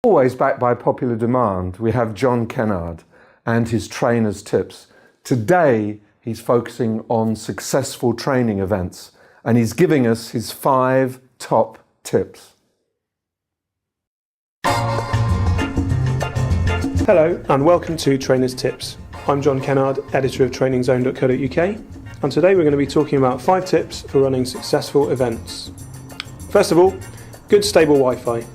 Always backed by popular demand, we have Jon Kennard and his trainer's tips. Today, he's focusing on successful training events, and he's giving us his 5 top tips. Hello and welcome to Trainer's Tips. I'm Jon Kennard, editor of TrainingZone.co.uk, and today we're going to be talking about 5 tips for running successful events. First of all, good stable Wi-Fi.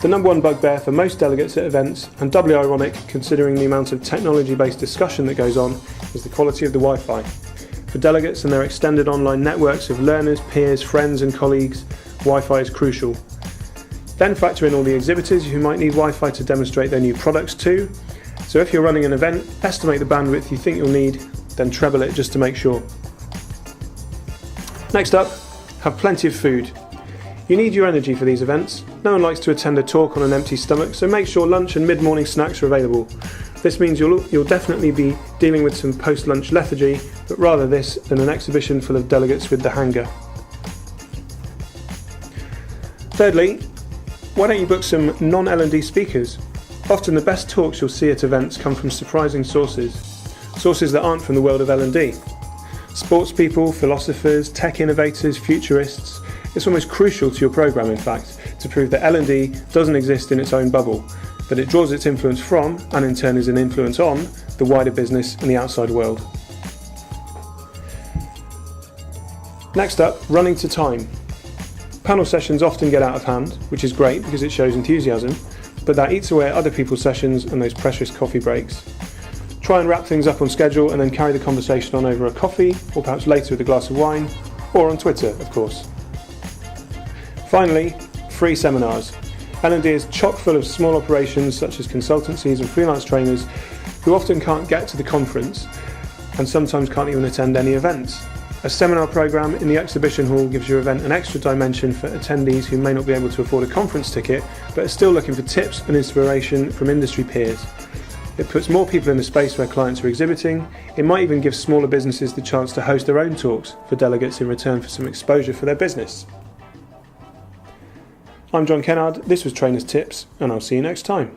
The number one bugbear for most delegates at events, and doubly ironic considering the amount of technology-based discussion that goes on, is the quality of the Wi-Fi. For delegates and their extended online networks of learners, peers, friends and colleagues, Wi-Fi is crucial. Then factor in all the exhibitors who might need Wi-Fi to demonstrate their new products too. So if you're running an event, estimate the bandwidth you think you'll need, then treble it just to make sure. Next up, have plenty of food. You need your energy for these events. No one likes to attend a talk on an empty stomach, so make sure lunch and mid-morning snacks are available. This means you'll definitely be dealing with some post-lunch lethargy, but rather this than an exhibition full of delegates with the hangover. Thirdly, why don't you book some non-L&D speakers? Often the best talks you'll see at events come from surprising sources that aren't from the world of L&D. Sports people, philosophers, tech innovators, futurists. It's almost crucial to your programme, in fact, to prove that L&D doesn't exist in its own bubble, that it draws its influence from, and in turn is an influence on, the wider business and the outside world. Next up, running to time. Panel sessions often get out of hand, which is great because it shows enthusiasm, but that eats away at other people's sessions and those precious coffee breaks. Try and wrap things up on schedule and then carry the conversation on over a coffee, or perhaps later with a glass of wine, or on Twitter, of course. Finally, free seminars. L&D is chock full of small operations such as consultancies and freelance trainers who often can't get to the conference and sometimes can't even attend any events. A seminar programme in the exhibition hall gives your event an extra dimension for attendees who may not be able to afford a conference ticket but are still looking for tips and inspiration from industry peers. It puts more people in the space where clients are exhibiting. It might even give smaller businesses the chance to host their own talks for delegates in return for some exposure for their business. I'm Jon Kennard, this was Trainer's Tips, and I'll see you next time.